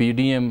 PDM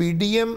PDM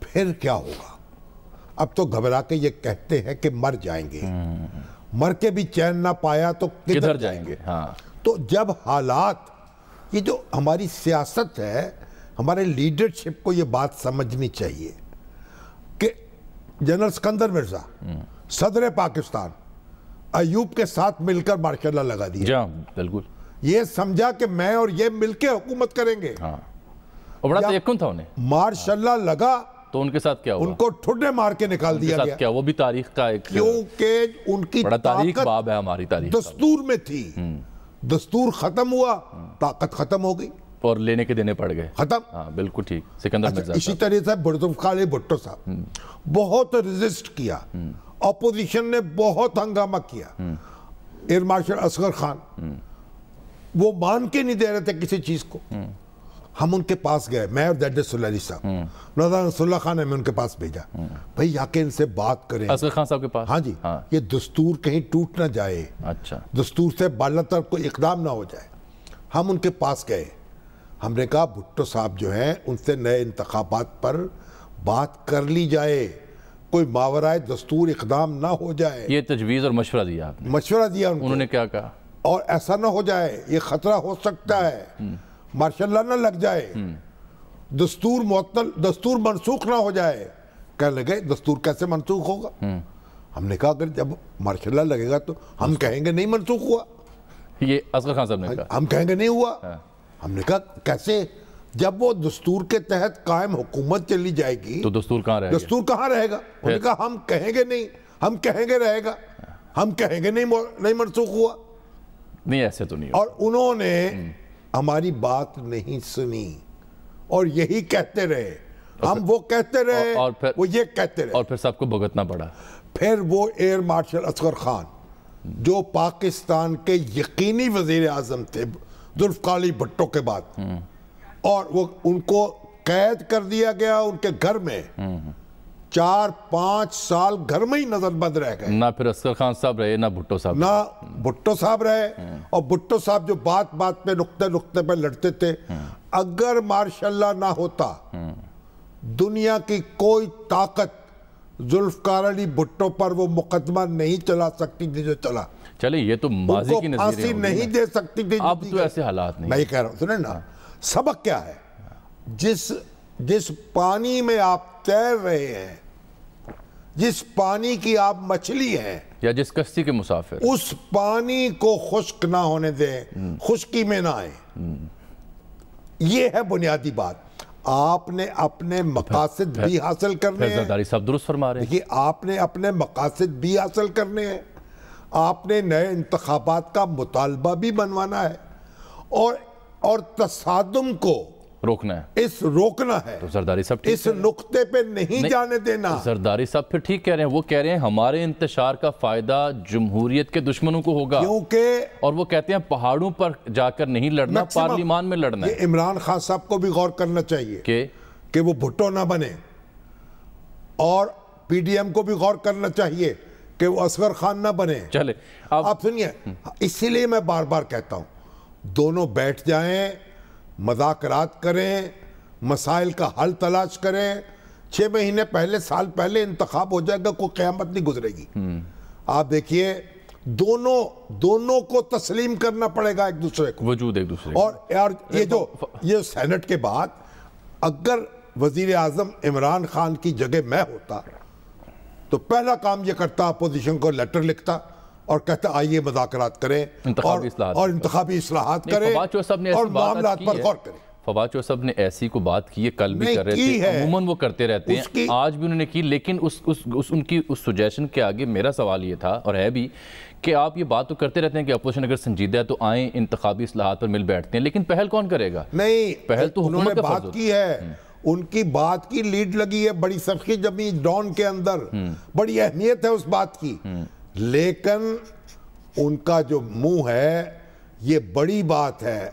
پھر کیا ہوگا؟ اب تو گھبرا کے یہ کہتے ہیں کہ مر جائیں گے، مر کے بھی چین نہ پایا تو کدھر جائیں گے؟ تو جب حالات، یہ جو ہماری سیاست ہے، ہمارے لیڈرشپ کو یہ بات سمجھنی چاہیے کہ جنرل اسکندر مرزا صدر پاکستان ایوب کے ساتھ مل کر ماشاء اللہ لگا دیا، بالکل یہ سمجھا کہ میں اور یہ مل کے حکومت کریں گے، اور بڑا تیقن تھا انہیں، ماشاء اللہ لگا تو ان کے ساتھ کیا ہوا؟ ان کو ٹھڈے مار کے نکال دیا گیا، کیا وہ بھی تاریخ کا ایک، کیونکہ ان کی بڑا تاریخ باب ہے ہماری تاریخ، دستور میں تھی، دستور ختم ہوا، طاقت ختم ہو گئی اور لینے کے دینے پڑ گئے، ختم۔ بالکل ٹھیک، سکندر مرزا اسی طرح سے ذوالفقار بھٹو صاحب بہت ریزسٹ کیا، اپوزیشن نے بہت ہنگامہ کیا، ایئر مارشل اصغر خان وہ مان کے نہیں دے رہے تھے کسی چیز کو، ہم ان کے پاس گئے، میں اور دیڈ سلیری صاحب، نوزان رسول اللہ خان نے ہمیں ان کے پاس بھیجا، بھئی یا کہ ان سے بات کریں، اصغر خان صاحب کے پاس، ہاں جی، یہ دستور کہیں ٹوٹ نہ جائے، اچھا دستور سے بالاتر کوئی اقدام نہ ہو جائے۔ ہم ان کے پاس گئے، ہم نے کہا بھٹو صاحب جو ہیں ان سے نئے انتخابات پر بات کر لی جائے، کوئی ماورائے دستور اقدام نہ ہو جائے، یہ تجویز اور مشورہ دیا آپ نے، مشورہ دیا انہوں نے کیا کہا؟ اور ایسا نہ ہو جائے، یہ خطرہ ہو سکتا ہے، ماشاء اللہ نہ لگ جائے، دستور معطل، دستور منسوخ نہ ہو جائے۔ کہنے لگے دستور کیسے منسوخ ہوگا؟ ہم نے کہا اگر جب ماشاء اللہ لگے گا تو ہم کہیں گے نہیں منسوخ ہوا، یہ اصغر خان صاحب نے کہا، ہم کہیں گے نہیں ہوا، ہم نے کہا کیسے؟ جب وہ دستور کے تحت قائم حکومت چلی جائے گی تو دستور کہاں رہے گا؟ دستور کہاں رہے گا؟ انہوں نے کہا ہم کہیں گے نہیں، ہم کہیں گے رہے گا، ہم کہیں گے نہیں منسوخ ہوا، نہیں ایسے تو نہیں، اور انہوں نے ہماری بات نہیں سنی اور یہی کہتے رہے، ہم وہ کہتے رہے، وہ یہ کہتے رہے، اور پھر سب کو بھگتنا پڑا۔ پھر وہ ایئر مارشل اصغر خان جو پاکستان کے یقینی وزیر اعظم تھے ذوالفقار بھٹو کے بعد، اور وہ ان کو قید کر دیا گیا ان کے گھر میں، 4-5 سال گھر میں ہی نظر بند رہ گئے، نہ پھر اصغر خان صاحب رہے نہ بھٹو صاحب، نہ بھٹو صاحب رہے، اور بھٹو صاحب جو بات بات پہ نقطے پہ لڑتے تھے، اگر ماشاء اللہ نہ ہوتا دنیا کی کوئی طاقت ذوالفقار علی بھٹو پر وہ مقدمہ نہیں چلا سکتی تھی جو چلا، چلے یہ تو ماضی کی نظیر پھانسی نہیں دے سکتی تھی، اب تو ایسے حالات نہیں، میں یہ کہہ رہا ہوں سنیں نا، سبق کیا ہے؟ جس پانی میں آپ تیر رہے ہیں، جس پانی کی آپ مچھلی ہیں، یا جس کشتی کے مسافر، اس پانی کو خشک نہ ہونے دیں، خشکی میں نہ آئے، یہ ہے بنیادی بات۔ آپ نے اپنے مقاصد بھی حاصل کرنے ہیں، زرداری صاحب درست فرما رہے ہیں، دیکھیے آپ نے اپنے مقاصد بھی حاصل کرنے ہیں، آپ نے نئے انتخابات کا مطالبہ بھی بنوانا ہے، اور تصادم کو روکنا ہے، روکنا ہے، تو زرداری صاحب ٹھیک اس نقطے پہ نہیں جانے دینا۔ زرداری صاحب پھر ٹھیک کہہ رہے ہیں، وہ کہہ رہے ہیں ہمارے انتشار کا فائدہ جمہوریت کے دشمنوں کو ہوگا، کیونکہ اور وہ کہتے ہیں پہاڑوں پر جا کر نہیں لڑنا، پارلیمان میں لڑنا ہے۔ یہ عمران خان صاحب کو بھی غور کرنا چاہیے کہ وہ بھٹو نہ بنے، اور پی ڈی ایم کو بھی غور کرنا چاہیے کہ وہ اصغر خان نہ بنے۔ چلے آپ سنیے، اسی لیے میں بار بار کہتا ہوں دونوں بیٹھ جائیں، مذاکرات کریں، مسائل کا حل تلاش کریں، 6 مہینے پہلے، سال پہلے انتخاب ہو جائے گا، کوئی قیامت نہیں گزرے گی۔ آپ دیکھیے دونوں کو تسلیم کرنا پڑے گا ایک دوسرے کو، وجود ایک دوسرے کو، اور یہ سینٹ کے بعد اگر وزیر اعظم عمران خان کی جگہ میں ہوتا تو پہلا کام یہ کرتا، اپوزیشن کو لیٹر لکھتا اور کہتا آئیے مذاکرات کریں اور انتخابی اصلاحات کریں اور معاملات پر غور کریں۔ فواد چودھری صاحب نے ایسی کو بات کی ہے، کل بھی کر رہے تھے، عموماً وہ کرتے رہتے ہیں، آج بھی انہوں نے کی، لیکن ان کی اس سجیشن کے آگے میرا سوال یہ تھا اور ہے بھی کہ آپ یہ بات تو کرتے رہتے ہیں کہ اپوزیشن اگر سنجیدہ ہے تو آئیں انتخابی اصلاحات پر مل بیٹھتے ہیں، لیکن پہل کون کرے گا؟ نہیں، پہل تو حکومت کا فرض بات کی ہے، ان کی بات کی لیڈ لگی ہے، بڑی سفقی جمی ڈان کے اندر بڑی اہمیت ہے اس بات کی، لیکن ان کا جو منہ ہے یہ بڑی بات ہے،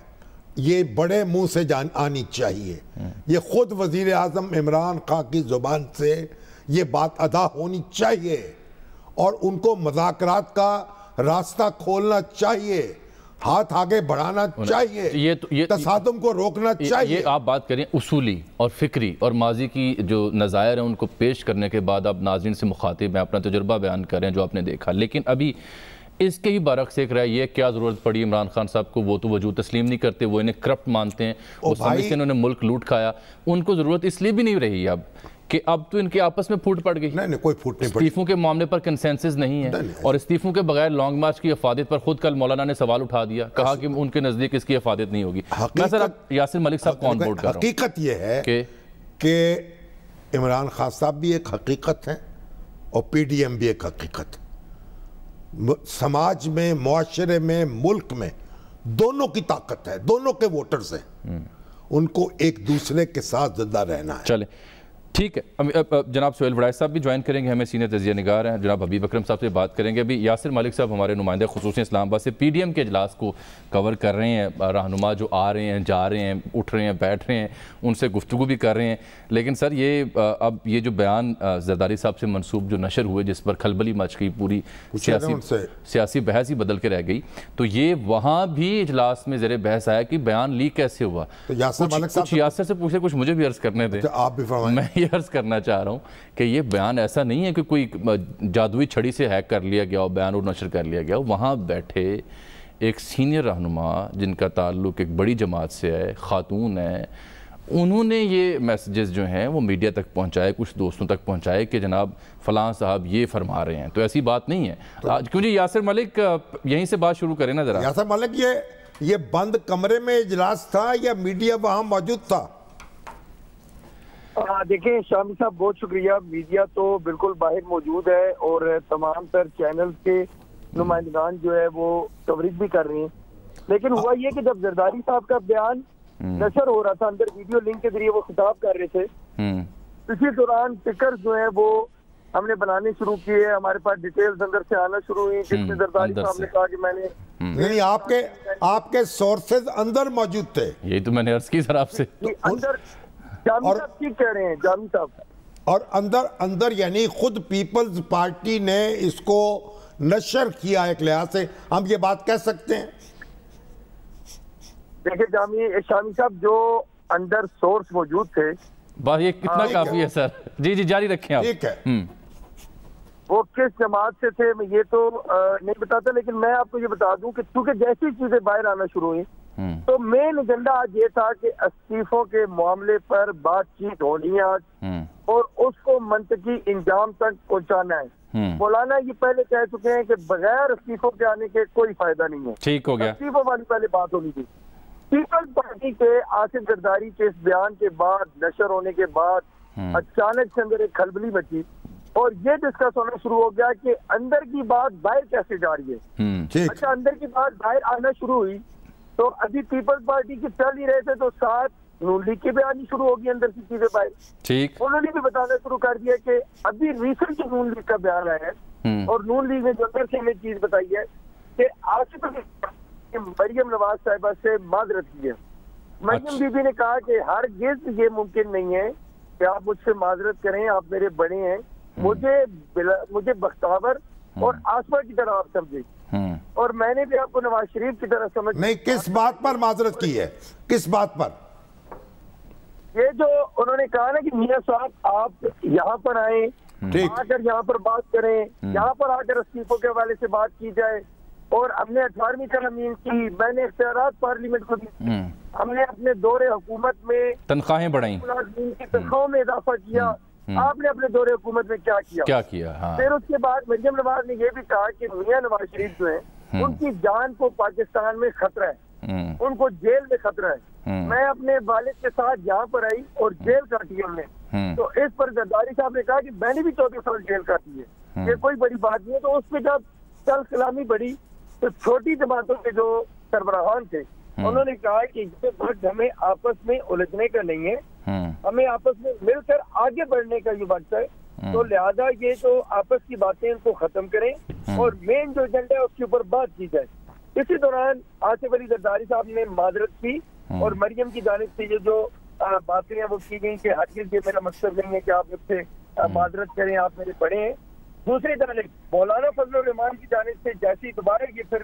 یہ بڑے منہ سے آنی چاہیے، یہ خود وزیر اعظم عمران خان کی زبان سے یہ بات ادا ہونی چاہیے، اور ان کو مذاکرات کا راستہ کھولنا چاہیے۔ ہاتھ آگے بڑھانا چاہیے، تصادم کو روکنا چاہیے۔ یہ آپ بات کریں اصولی اور فکری اور ماضی کی جو نظائر ہیں ان کو پیش کرنے کے بعد آپ ناظرین سے مخاطب ہیں، اپنا تجربہ بیان کریں جو آپ نے دیکھا، لیکن ابھی اس کے ہی برعکس ایک رائے یہ کیا ضرورت پڑی عمران خان صاحب کو؟ وہ تو وجود تسلیم نہیں کرتے، وہ انہیں کرپٹ مانتے ہیں، وہ سمجھتے ہیں انہوں نے ملک لوٹ کھایا۔ ان کو ضرورت اس لیے بھی نہیں رہی اب کہ اب تو ان کے آپس میں پھوٹ پڑ گئی۔ نہیں کوئی پھوٹ نہیں پڑی، استعفوں کے معاملے پر کنسنسس نہیں ہے، اور استعفوں کے بغیر لانگ مارچ کی افادیت پر خود کل مولانا نے سوال اٹھا دیا، کہا کہ ان کے نزدیک اس کی افادیت نہیں ہوگی۔ میں سر اب یاسر ملک صاحب کو آن بورڈ کر رہا ہوں۔ حقیقت یہ ہے کہ عمران خان صاحب بھی ایک حقیقت ہے اور پی ڈی ایم بھی ایک حقیقت ہے۔ سماج میں، معاشرے میں، ملک میں دونوں کی طاقت ہے، دونوں کے ووٹرز ہیں، ان کو ایک دوسرے کے ساتھ زندہ رہنا ہے۔ چلیں ٹھیک ہے، جناب سہیل وڑائچ صاحب بھی جوائن کریں گے، ہمیں سینئر تجزیہ نگار ہیں، جناب حبیب اکرم صاحب سے بات کریں گے۔ ابھی یاسر ملک صاحب ہمارے نمائندہ خصوصی اسلام آباد سے پی ڈی ایم کے اجلاس کو کور کر رہے ہیں، رہنما جو آ رہے ہیں، جا رہے ہیں، اٹھ رہے ہیں، بیٹھ رہے ہیں، ان سے گفتگو بھی کر رہے ہیں، لیکن سر اب یہ جو بیان زرداری صاحب سے منسوب جو نشر ہوئے جس پر کھلبلی مچ گئی، پوری سیاسی بحث ہی بدل کے رہ گئی، تو یہ وہاں بھی اجلاس میں زیر بحث آیا کہ بیان لیک کیسے ہوا؟ کچھ یاسر سے پوچھے، کچھ مجھے بھی عرض کرنے دیں، میں یہ عرض کرنا چاہ رہا ہوں کہ یہ بیان ایسا نہیں ہے کہ کوئی جادوئی چھڑی سے ہیک کر لیا گیا ہو، بیان اور نشر کر لیا گیا ہو۔ وہاں بیٹھے ایک سینئر رہنما جن کا تعلق ایک بڑی جماعت سے ہے، خاتون ہے، انہوں نے یہ میسیجز جو ہیں وہ میڈیا تک پہنچائے، کچھ دوستوں تک پہنچائے کہ جناب فلاں صاحب یہ فرما رہے ہیں، تو ایسی بات نہیں ہے۔ کیوں جی یاسر ملک یہیں سے بات شروع کریں نا ذرا۔ یاسر ملک یہ بند کمرے میں اجلاس تھا یا میڈیا وہاں موجود تھا؟ دیکھیں شامی صاحب بہت شکریہ، میڈیا تو بالکل باہر موجود ہے اور تمام تر چینلز کے نمائندگان جو ہے وہ کوریج بھی کر رہے ہیں، لیکن ہوا یہ کہ جب زرداری صاحب کا بیان نشر ہو رہا تھا، اندر ویڈیو لنک کے ذریعے وہ خطاب کر رہے تھے، اسی دوران پکرز جو ہیں وہ ہم نے بنانے شروع کیے، ہمارے پاس ڈیٹیلز اندر سے آنا شروع ہوئی، جس میں زرداری صاحب نے کہا کہ میں نے نہیں آپ کے سورسز اندر موجود تھے، یہی تو میں نے عرض کی سر آپ سے، اندر جامی صاحب کی کہہ رہے ہیں، جامی صاحب، اور اندر یعنی خود پیپلز پارٹی نے اس کو نشر کیا ایک لحاظ سے ہم یہ بات کہہ سکتے ہیں؟ دیکھیں شامی صاحب جو اندر سورس موجود تھے، بس یہ کتنا کافی ہے سر، جی جاری رکھیں آپ، ٹھیک ہے، وہ کس جماعت سے تھے میں یہ تو نہیں بتاتا، لیکن میں آپ کو یہ بتا دوں کہ چونکہ جیسی چیزیں باہر آنا شروع ہوئی تو مین ایجنڈا آج یہ تھا کہ استعفوں کے معاملے پر بات چیت ہونی ہے آج، اور اس کو منطقی انجام تک پہنچانا ہے۔ مولانا یہ پہلے کہہ چکے ہیں کہ بغیر استعفوں کے آنے کے کوئی فائدہ نہیں ہے، ٹھیک ہو گیا، استعفوں والی پہلے بات ہونی تھی۔ پیپلز پارٹی کے آصف زرداری کے اس بیان کے بعد، نشر ہونے کے بعد اچانک سے اندر ایک کھلبلی مچی اور یہ ڈسکس ہونا شروع ہو گیا کہ اندر کی بات باہر کیسے جا رہی ہے۔ اچھا اندر کی بات باہر آنا شروع ہوئی تو ابھی پیپلز پارٹی کی چل ہی رہے تھے تو ساتھ نون لیگ کی بھی آنی شروع ہوگی اندر کی چیزیں باہر، ٹھیک، انہوں نے بھی بتانا شروع کر دیا کہ ابھی ریسنٹ نون لیگ کا بیان آیا ہے اور نون لیگ نے جو اندر سے ہمیں چیز بتائی ہے کہ آصف مریم نواز صاحبہ سے معذرت کی ہے۔ مریم بی بی نے کہا کہ ہرگز یہ ممکن نہیں ہے کہ آپ مجھ سے معذرت کریں، آپ میرے بڑے ہیں، مجھے بختاور اور آسما کی طرح آپ سمجھیں، اور میں نے بھی آپ کو نواز شریف کی طرح سمجھ۔ نہیں، کس بات پر معذرت کی ہے؟ کس بات پر؟ یہ جو انہوں نے کہا نا کہ میاں صاحب آپ یہاں پر آئیں، آ کر یہاں پر بات کریں، یہاں پر آ کر استعفوں کے حوالے سے بات کی جائے، اور ہم نے 18ویں ترمیم کی، میں نے اختیارات پارلیمنٹ کو دی، ہم نے اپنے دور حکومت میں تنخواہیں بڑھائیں، تنخواہوں میں اضافہ کیا، آپ نے اپنے دور حکومت میں کیا کیا؟ پھر اس کے بعد مریم نواز نے یہ بھی کہا کہ میاں نواز شریف جو ہیں ان کی جان کو پاکستان میں خطرہ ہے، ان کو جیل میں خطرہ ہے، میں اپنے والد کے ساتھ یہاں پر آئی اور جیل کاٹی ہم نے، تو اس پر زرداری صاحب نے کہا کہ میں نے بھی 14 سال جیل کاٹی ہے، یہ کوئی بڑی بات نہیں ہے۔ تو اس پہ جب چل کلامی بڑی تو چھوٹی جماعتوں کے جو سربراہان تھے انہوں نے کہا کہ یہ وقت ہمیں آپس میں الجھنے کا نہیں ہے، ہمیں آپس میں مل کر آگے بڑھنے کا یہ وقت ہے، تو لہذا یہ جو آپس کی باتیں ان کو ختم کریں اور مین جو ایجنڈا ہے اس کے اوپر بات کی جائے۔ اسی دوران آصف علی زرداری صاحب نے معذرت کی اور مریم کی جانب سے یہ جو باتیں ہیں وہ کی گئی کہ ہرگز یہ میرا مقصد نہیں ہے کہ آپ مجھ سے معذرت کریں، آپ میرے بڑے ہیں۔ دوسری جانب مولانا فضل الرحمان کی جانب سے جیسی دوبارہ یہ پھر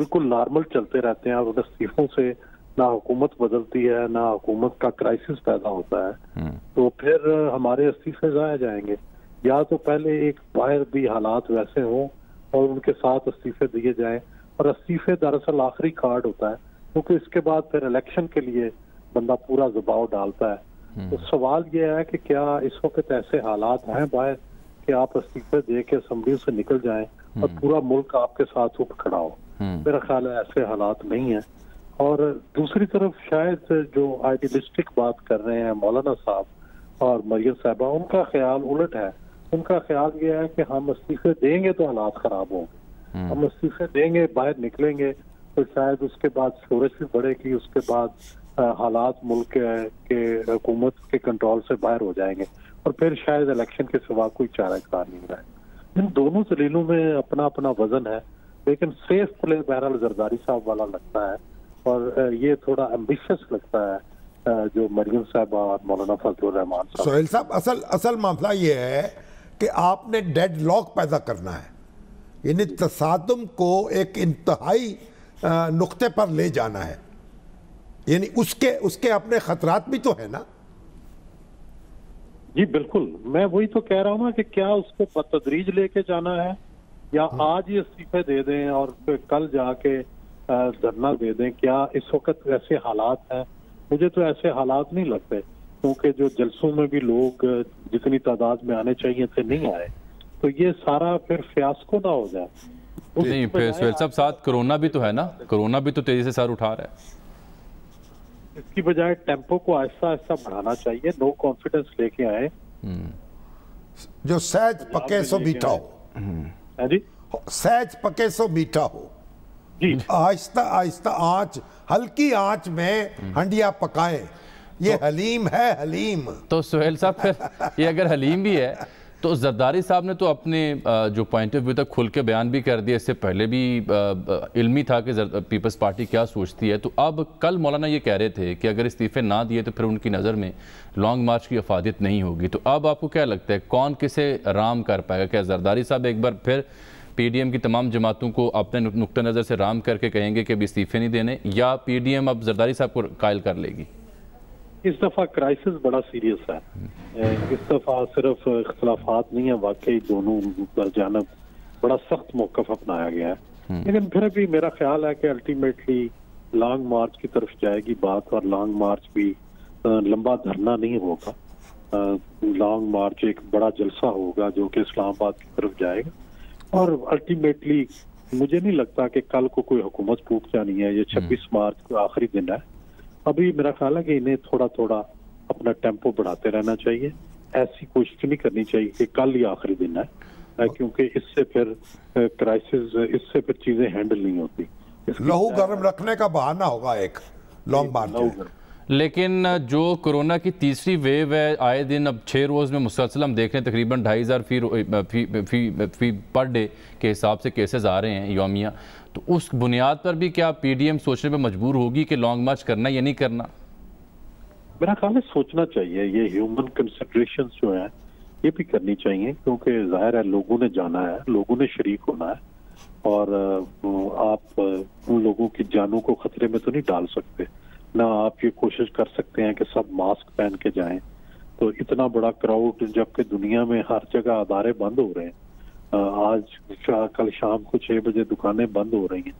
بالکل نارمل چلتے رہتے ہیں اور ان استعفوں سے نہ حکومت بدلتی ہے نہ حکومت کا کرائسس پیدا ہوتا ہے، تو پھر ہمارے استعفے ضائع جائیں گے. یا تو پہلے ایک باہر بھی حالات ویسے ہوں اور ان کے ساتھ استعفے دیے جائیں، اور استعفے دراصل آخری کارڈ ہوتا ہے کیونکہ اس کے بعد پھر الیکشن کے لیے بندہ پورا دباؤ ڈالتا ہے. تو سوال یہ ہے کہ کیا اس وقت ایسے حالات ہیں باہر کہ آپ استعفے دے کے اسمبلی سے نکل جائیں اور پورا ملک آپ کے ساتھ اٹھ کھڑا ہو؟ میرا خیال ہے ایسے حالات نہیں ہیں. اور دوسری طرف شاید جو آئیڈیلسٹک بات کر رہے ہیں مولانا صاحب اور مریم صاحبہ، ان کا خیال الٹ ہے. ان کا خیال یہ ہے کہ ہم استعفے دیں گے تو حالات خراب ہوں گے، ہم استعفے دیں گے باہر نکلیں گے تو شاید اس کے بعد شورش بھی بڑھے گی، اس کے بعد حالات ملک کے حکومت کے کنٹرول سے باہر ہو جائیں گے اور پھر شاید الیکشن کے سوا کوئی چارہ کار نہیں رہے. ان دونوں دلیلوں میں اپنا اپنا وزن ہے، لیکن سیف پلے بہرحال زرداری صاحب والا لگتا ہے اور یہ تھوڑا ایمبیشس لگتا ہے جو مریم صاحبہ اور مولانا فضل الرحمان صاحب. سہیل صاحب، اصل معاملہ یہ ہے کہ آپ نے ڈیڈ لاک پیدا کرنا ہے، یعنی تصادم کو ایک انتہائی نقطے پر لے جانا ہے. یعنی اس کے اپنے خطرات بھی تو ہے نا. جی بالکل، میں وہی تو کہہ رہا ہوں نا کہ کیا اس کو بتدریج لے کے جانا ہے یا آج ہی استعفے دے دیں اور پھر کل جا کے دھرنا دے دیں. کیا اس وقت ایسے حالات ہیں؟ مجھے تو ایسے حالات نہیں لگتے کیونکہ جو جلسوں میں بھی لوگ جتنی تعداد میں آنے چاہیے تھے نہیں آئے، تو یہ سارا پھر فیاسکو نہ ہو جائے. نہیں، پھر سہیل صاحب ساتھ کرونا بھی تو ہے نا، کرونا بھی تو تیزی سے سر اٹھا رہا ہے. اس کی بجائے ٹیمپو کو آہستہ آہستہ بڑھانا چاہیے، نو کانفیڈنس لے کے آئے، جو سہج پکے سو میٹھا ہو. جی سہج پکے سو میٹھا ہو، جی آہستہ آہستہ آنچ، ہلکی آنچ میں ہنڈیا پکائیں. یہ حلیم ہے، حلیم. تو سہیل صاحب پھر یہ اگر حلیم بھی ہے تو زرداری صاحب نے تو اپنے جو پوائنٹ آف ویو تک کھل کے بیان بھی کر دیا، اس سے پہلے بھی علمی تھا کہ پیپلز پارٹی کیا سوچتی ہے. تو اب کل مولانا یہ کہہ رہے تھے کہ اگر استعفے نہ دیے تو پھر ان کی نظر میں لانگ مارچ کی افادیت نہیں ہوگی. تو اب آپ کو کیا لگتا ہے کون کسے رام کر پائے گا؟ کیا زرداری صاحب ایک بار پھر پی ڈی ایم کی تمام جماعتوں کو اپنے نقطہ نظر سے رام کر کے کہیں گے کہ اب استعفے نہیں دینے، یا پی ڈی ایم اب زرداری صاحب کو قائل کر لے گی؟ اس دفعہ کرائسس بڑا سیریس ہے. اس دفعہ صرف اختلافات نہیں ہیں، واقعی دونوں جانب بڑا سخت موقف اپنایا گیا ہے. لیکن پھر بھی میرا خیال ہے کہ الٹیمیٹلی لانگ مارچ کی طرف جائے گی بات، اور لانگ مارچ بھی لمبا دھرنا نہیں ہوگا. لانگ مارچ ایک بڑا جلسہ ہوگا جو کہ اسلام آباد کی طرف جائے گا، اور الٹیمیٹلی مجھے نہیں لگتا کہ کل کو کوئی حکومت ٹوٹ جانی ہے. یہ 26 مارچ کو آخری دن ہے. ابھی میرا خیال ہے کہ انہیں تھوڑا تھوڑا اپنا ٹیمپو بڑھاتے رہنا چاہیے. ایسی کوشش نہیں کرنی چاہیے کہ کل ہی آخری دن ہے، کیونکہ اس سے پھر کرائسس، اس سے پھر چیزیں ہینڈل نہیں ہوتی. لہو گرم رکھنے کا بہانہ ہوگا ایک لانگ مارچ. لیکن جو کرونا کی تیسری ویو ہے، آئے دن اب 6 روز میں مسلسل ہم دیکھ رہے ہیں تقریباً 2500 فی پر ڈے کے حساب سے کیسز آ رہے ہیں یومیہ. تو اس بنیاد پر بھی کیا پی ڈی ایم سوچنے پہ مجبور ہوگی کہ لانگ مارچ کرنا یا نہیں کرنا؟ میرا خیال ہے سوچنا چاہیے. یہ ہیومن کنسیڈریشنز جو ہیں یہ بھی کرنی چاہیے، کیونکہ ظاہر ہے لوگوں نے جانا ہے، لوگوں نے شریک ہونا ہے، اور آپ ان لوگوں کی جانوں کو خطرے میں تو نہیں ڈال سکتے. نہ آپ یہ کوشش کر سکتے ہیں کہ سب ماسک پہن کے جائیں. تو اتنا بڑا کراؤڈ جبکہ دنیا میں ہر جگہ ادارے بند ہو رہے ہیں، آج کل شام کو 6 بجے دکانیں بند ہو رہی ہیں،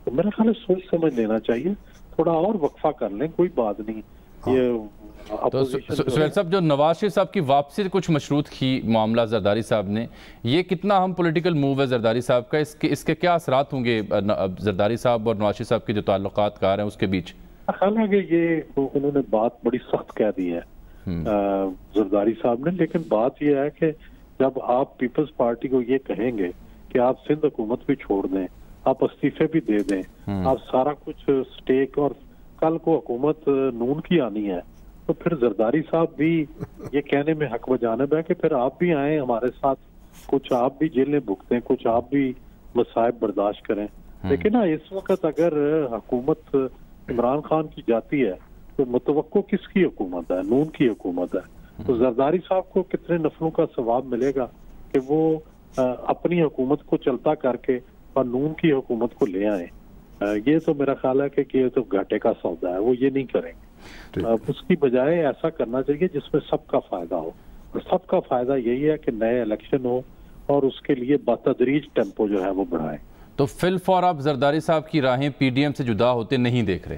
تو میرا خیال ہے سوچ سمجھ لینا چاہیے. تھوڑا اور وقفہ کر لیں، کوئی بات نہیں. تو سہیل صاحب، جو نواز شریف صاحب کی واپسی کچھ مشروط کی معاملہ زرداری صاحب نے، یہ کتنا اہم پولیٹیکل موو ہے زرداری صاحب کا؟ اس کے کیا اثرات ہوں گے زرداری صاحب اور نواز شریف صاحب کے جو تعلقات کار ہیں اس کے بیچ؟ خیال ہے کہ یہ انہوں نے بات بڑی سخت کہہ دی ہے زرداری صاحب نے. لیکن بات یہ ہے کہ جب آپ پیپلز پارٹی کو یہ کہیں گے کہ آپ سندھ حکومت بھی چھوڑ دیں، آپ استعفے بھی دے دیں، آپ سارا کچھ سٹیک، اور کل کو حکومت نون کی آنی ہے، تو پھر زرداری صاحب بھی یہ کہنے میں حق بجانب ہے کہ پھر آپ بھی آئیں ہمارے ساتھ، کچھ آپ بھی جیلیں بھگتیں، کچھ آپ بھی مصائب برداشت کریں. لیکن اس وقت اگر حکومت عمران خان کی جاتی ہے تو متوقع کس کی حکومت ہے؟ نون کی حکومت ہے. تو زرداری صاحب کو کتنے نفلوں کا ثواب ملے گا کہ وہ اپنی حکومت کو چلتا کر کے اور نون کی حکومت کو لے آئیں. یہ تو میرا خیال ہے کہ یہ تو گھاٹے کا سودا ہے، وہ یہ نہیں کریں گے. اس کی بجائے ایسا کرنا چاہیے جس میں سب کا فائدہ ہو، اور سب کا فائدہ یہی ہے کہ نئے الیکشن ہو اور اس کے لیے بتدریج ٹیمپو جو ہے وہ بڑھائیں. تو فی الفور آپ زرداری صاحب کی راہیں پی ڈی ایم سے جدا ہوتے نہیں دیکھ رہے؟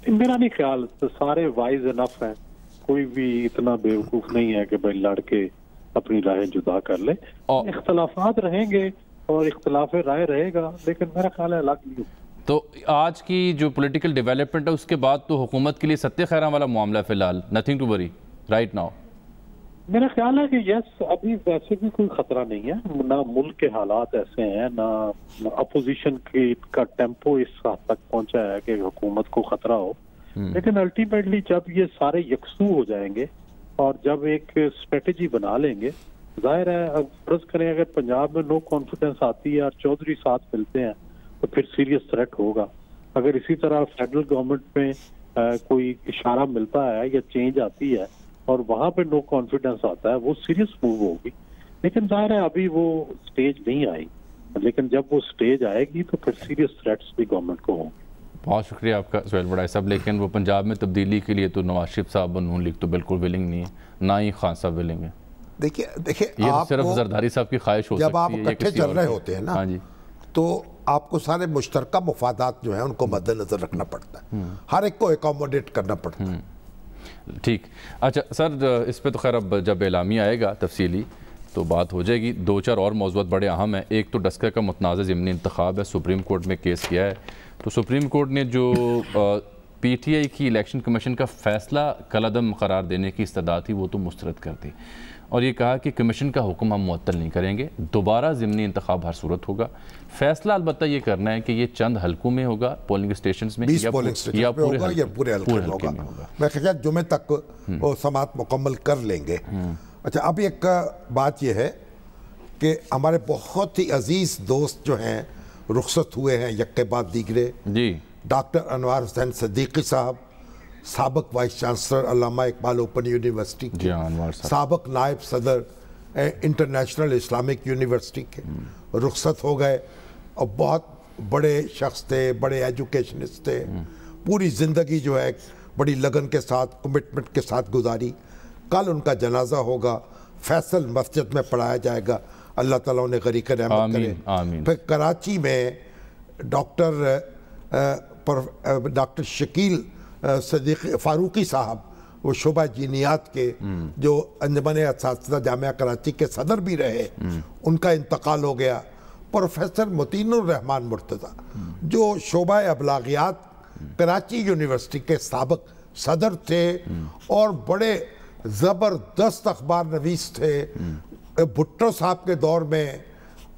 میرا نہیں خیال، سارے وائز انف ہیں، کوئی بھی اتنا بیوقوف نہیں ہے کہ بھائی لڑ کے اپنی راہیں جدا کر لے. اختلافات رہیں گے اور اختلاف رائے رہے گا، لیکن میرا خیال ہے الگ نہیں. تو آج کی جو پولیٹیکل ڈیولپمنٹ ہے اس کے بعد تو حکومت کے لیے ستیہ خیراں والا معاملہ فی الحال nothing to worry right now. میرا خیال ہے کہ یس، ابھی ویسے بھی کوئی خطرہ نہیں ہے، نہ ملک کے حالات ایسے ہیں، نہ اپوزیشن کا ٹیمپو اس حد تک پہنچا ہے کہ حکومت کو خطرہ ہو. لیکن الٹیمیٹلی جب یہ سارے یکسو ہو جائیں گے اور جب ایک اسٹریٹجی بنا لیں گے، ظاہر ہے فرض کریں اگر پنجاب میں نو کانفیڈنس آتی ہے اور چودھری ساتھ ملتے ہیں تو پھر سیریس تھریٹ ہوگا. اگر اسی طرح فیڈرل گورنمنٹ میں کوئی اشارہ ملتا ہے یا چینج آتی ہے اور وہاں پہ نو کانفیڈنس آتا ہے، وہ سیریس موو ہوگی. لیکن ظاہر ہے ابھی وہ سٹیج نہیں آئی، لیکن جب وہ سٹیج آئے گی تو پھر سیریس تھریٹس بھی گورنمنٹ کو ہوں. بہت شکریہ آپ کا سہیل بڑائی صاحب. لیکن وہ پنجاب میں تبدیلی کے لیے تو نواز شریف صاحب اور نون لیگ تو بالکل ولنگ نہیں ہے، نہ ہی خان صاحب ولنگ ہے. دیکھیے یہ صرف زرداری صاحب کی خواہش ہو سکتی ہے. جب آپ اکٹھے چل رہے ہوتے ہیں نا تو آپ کو سارے مشترکہ مفادات جو ہیں ان کو مد نظر رکھنا پڑتا ہے، ہر ایک کو اکوموڈیٹ کرنا پڑتا ہے. ٹھیک. اچھا سر، اس پہ تو خیر اب جب اعلامیہ آئے گا تفصیلی تو بات ہو جائے گی. 2-4 اور موضوعات بڑے اہم ہیں. ایک تو ڈسکہ کا متنازع ضمنی انتخاب ہے، سپریم کورٹ میں کیس کیا ہے. تو سپریم کورٹ نے جو پی ٹی آئی کی الیکشن کمیشن کا فیصلہ کالعدم قرار دینے کی استدعا تھی وہ تو مسترد کر دی، اور یہ کہا کہ کمیشن کا حکم ہم معطل نہیں کریں گے، دوبارہ ضمنی انتخاب ہر صورت ہوگا. فیصلہ البتہ یہ کرنا ہے کہ یہ چند حلقوں میں ہوگا، پولنگ اسٹیشنز میں، 20 پولنگ اسٹیشن میں ہوگا یا پورے حلقے میں ہوگا. میں خیال جمعے تک وہ سماعت مکمل کر لیں گے. اچھا، اب ایک بات یہ ہے کہ ہمارے بہت ہی عزیز دوست جو ہیں رخصت ہوئے ہیں یک کے بعد دیگرے. جی، ڈاکٹر انوار حسین صدیقی صاحب، سابق وائس چانسلر علامہ اقبال اوپن یونیورسٹی کے، سابق نائب صدر انٹرنیشنل اسلامک یونیورسٹی کے، رخصت ہو گئے. اور بہت بڑے شخص تھے، بڑے ایجوکیشنسٹ تھے. پوری زندگی جو ہے بڑی لگن کے ساتھ، کمٹمنٹ کے ساتھ گزاری. کل ان کا جنازہ ہوگا، فیصل مسجد میں پڑھایا جائے گا. اللہ تعالیٰ انہیں غریق رحمت کرے. پھر کراچی میں ڈاکٹر شکیل صدیق فاروقی صاحب، وہ شعبہ جینیات کے جو انجمن اساتذہ جامعہ کراچی کے صدر بھی رہے، ان کا انتقال ہو گیا. پروفیسر متین الرحمان مرتضیٰ جو شعبہ ابلاغیات کراچی یونیورسٹی کے سابق صدر تھے اور بڑے زبردست اخبار نویس تھے. بھٹو صاحب کے دور میں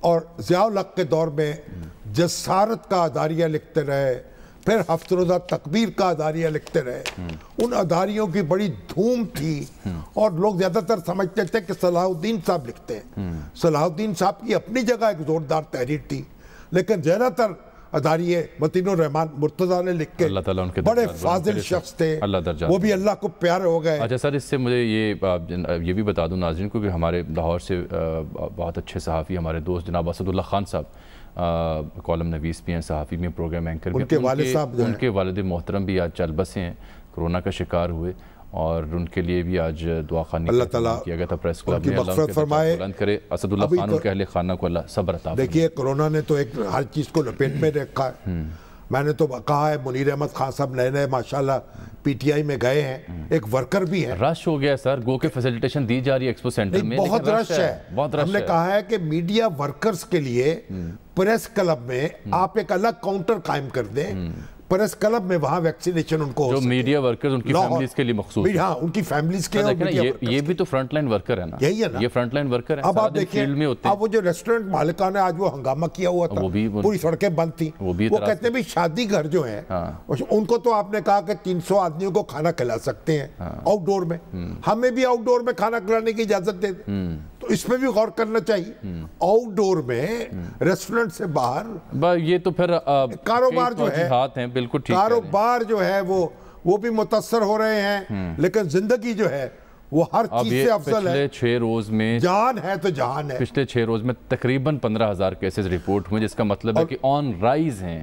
اور ضیاء الحق کے دور میں جسارت کا اداریہ لکھتے رہے، پھر ہفت روزہ تکبیر کا اداریہ لکھتے رہے. ان اداریوں کی بڑی دھوم تھی اور لوگ زیادہ تر سمجھتے تھے کہ صلاح الدین صاحب لکھتے ہیں. صلاح الدین صاحب کی اپنی جگہ ایک زوردار تحریر تھی، لیکن زیادہ تر اداریے متین الرحمان مرتضیٰ نے لکھ کے، بڑے فاضل شخص تھے، وہ بھی اللہ کو پیارے ہو گئے. اچھا سر، اس سے مجھے یہ بھی بتا دوں ناظرین کو کہ ہمارے لاہور سے بہت اچھے صحافی ہمارے دوست جناب اسد اللہ خان صاحب کالم نویس بھی ہیں، صحافی بھی ہیں، پروگرام اینکر بھی ہیں. ان کے والد محترم بھی آج چل بسے ہیں، کرونا کا شکار ہوئے، اور ان کے لیے بھی آج دعا خوانی کیا گیا تھا پریس کلب میں. مغفرت فرمائے، بلند کرے اسد اللہ خان، ان کے اہل خانہ کو اللہ صبر عطا فرمائے. دیکھیے کرونا نے تو ایک ہر چیز کو لپیٹ میں رکھا ہے. میں نے تو کہا ہے منیر احمد خان صاحب نئے ماشاءاللہ پی ٹی آئی میں گئے ہیں، ایک ورکر بھی ہیں. رش ہو گیا سر، گو کے فیسیلیٹیشن دی جا رہی ہے ایکسپو سینٹر میں، بہت رش ہے. ہم نے کہا ہے کہ میڈیا ورکرز کے لیے پریس کلب میں آپ ایک الگ کاؤنٹر قائم کر دیں. پریس کلب میں وہاں ویکسینیشن ان کو ہو جو میڈیا ورکرز ان کی فیملیز کے لیے مخصوص، ہاں ان کی فیملیز کے لیے. یہ بھی تو فرنٹ لائن ورکر ہے نا، یہی ہے نا، یہ فرنٹ لائن ورکر ہے. اب آپ دیکھیں، اب وہ جو ریسٹورنٹ مالکان ہے آج وہ ہنگامہ کیا ہوا تھا، پوری سڑکیں بند تھیں. وہ کہتے ہیں بھی شادی گھر جو ہیں ان کو تو آپ نے کہا کہ 300 آدمیوں کو کھانا کھلا سکتے ہیں آؤٹ ڈور میں، ہمیں بھی آؤٹ ڈور میں کھانا کھلانے کی اجازت دے دیں. تو اس پہ بھی غور کرنا چاہیے. آؤٹ ڈور میں ریسٹورنٹ سے باہر یہ تو پھر کاروبار جو ہے، بالکل کاروبار جو ہے وہ بھی متاثر ہو رہے ہیں، لیکن زندگی جو ہے وہ ہر چیز سے افضل ہے. پچھلے 6 روز میں جان ہے تو جہان ہے. پچھلے 6 روز میں تقریباً 15,000 کیسز رپورٹ ہوئے، جس کا مطلب ہے کہ آن رائز ہیں